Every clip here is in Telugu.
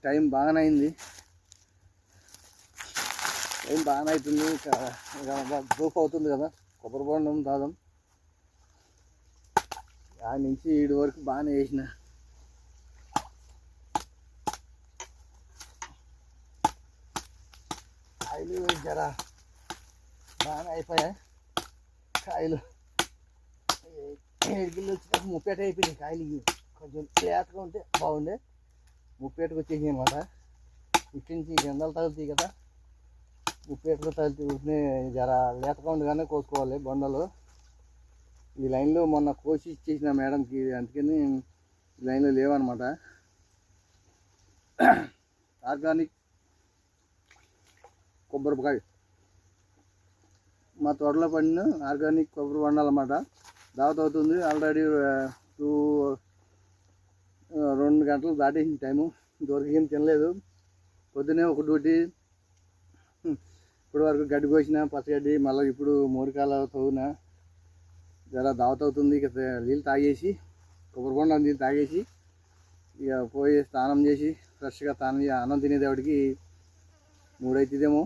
టైం బాగానే అయింది, టైం బాగానే అవుతుంది. గ్రూప్ అవుతుంది కదా, కొబ్బరి బొండం తాదాం. దాని నుంచి ఈడు వరకు బాగానే వేసిన. కాయలు జర బాగానే అయిపోయాయి. కాయలు 7 కిలో వచ్చినాక 30 అయిపోయినాయి కాయలు. కొంచెం లేతగా ఉంటే బాగుండే, 30 వచ్చేసాయి అనమాట. ఇక్కడి నుంచి ఎండలు తగులుతాయి కదా, 30 తగులుతూ జర లేతగా ఉండగానే కోసుకోవాలి బొండలు. ఈ లైన్లో మొన్న కోసి ఇచ్చేసిన మేడంకి, అందుకని ఈ లైన్లో లేవన్నమాట. ఆర్గానిక్ కొబ్బరికాయ మా తోటలో పండిన ఆర్గానిక్ కొబ్బరి బొండాలు అన్నమాట. దావత్ అవుతుంది. ఆల్రెడీ 2 గంటలు దాటేసిన టైము, ఇంతవరకు ఏం తినలేదు. పొద్దునే ఒక డ్యూటీ, ఇప్పటి వరకు గడ్డి కోసిన పచ్చగడ్డి, మళ్ళీ ఇప్పుడు మూరికాయలు తవ్వున. జర దావత్ అవుతుంది. ఇక నీళ్ళు తాగేసి, కొబ్బరి బొండం నీళ్ళు తాగేసి ఇక పోయి స్నానం చేసి ఫ్రెష్గా స్నానం చేసి అన్నం తినేదేవాడికి 3 అవుతుందేమో,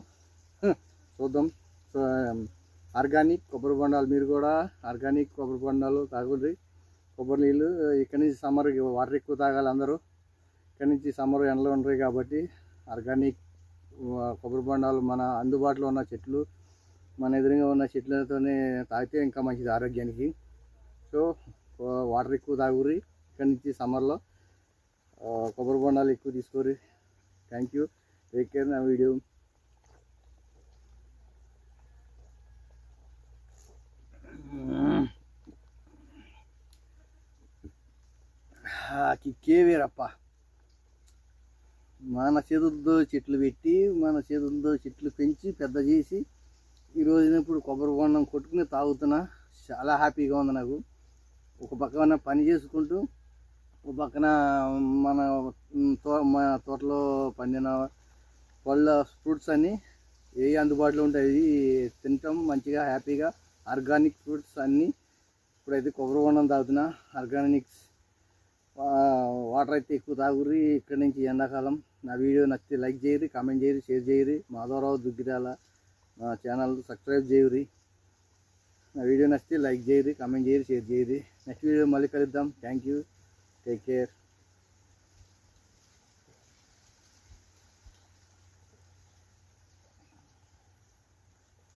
చూద్దాం. సో ఆర్గానిక్ కొబ్బరి బొండాలు, మీరు కూడా ఆర్గానిక్ కొబ్బరి బొండాలు తాగుండ్రి. కొబ్బరి నీళ్ళు ఇక్కడి నుంచి సమ్మర్ వాటర్ ఎక్కువ తాగాలి అందరూ. ఇక్కడి నుంచి సమ్మర్ ఎండలో ఉంటాయి కాబట్టి ఆర్గానిక్ కొబ్బరి బొండాలు మన అందుబాటులో ఉన్న చెట్లు, మన ఎదురుగా ఉన్న చెట్లతోనే తాగితే ఇంకా మంచిది ఆరోగ్యానికి. సో వాటర్ ఎక్కువ తాగుర్రి ఇక్కడి నుంచి సమ్మర్లో. కొబ్బరి బొండాలు ఎక్కువ తీసుకోర్రి. Thank you, take care. నా వీడియో కిక్కే వేరప్ప. మన చేతులతో చెట్లు పెట్టి, మన చేతులతో చెట్లు పెంచి పెద్ద చేసి ఈరోజున ఇప్పుడు కొబ్బరి బొండం కొట్టుకుని తాగుతున్నా. చాలా హ్యాపీగా ఉంది నాకు. ఒక పక్కన పని చేసుకుంటూ, ఒక పక్కన మన తోటలో పండిన పళ్ళ ఫ్రూట్స్ అన్నీ ఏ అందుబాటులో ఉంటాయి తింటాం మంచిగా హ్యాపీగా. ఆర్గానిక్ ఫ్రూట్స్ అన్నీ. ఇప్పుడైతే కొబ్బరి బొండం తాగుతున్నా. ఆర్గానిక్స్ వాటర్ అయితే ఎక్కువ తాగుర్రి ఇక్కడి నుంచి ఎండాకాలం. నా వీడియో నచ్చితే లైక్ చేయరు, కామెంట్ చేయరు, షేర్ చేయరు. మాధవరావు దుగ్గిరాల నా ఛానల్ సబ్స్క్రైబ్ చేయరు. నా వీడియో నచ్చితే లైక్ చేయరు, కామెంట్ చేయరు, షేర్ చేయరు. నెక్స్ట్ వీడియో మళ్ళీ కలుద్దాం. Thank you, take care.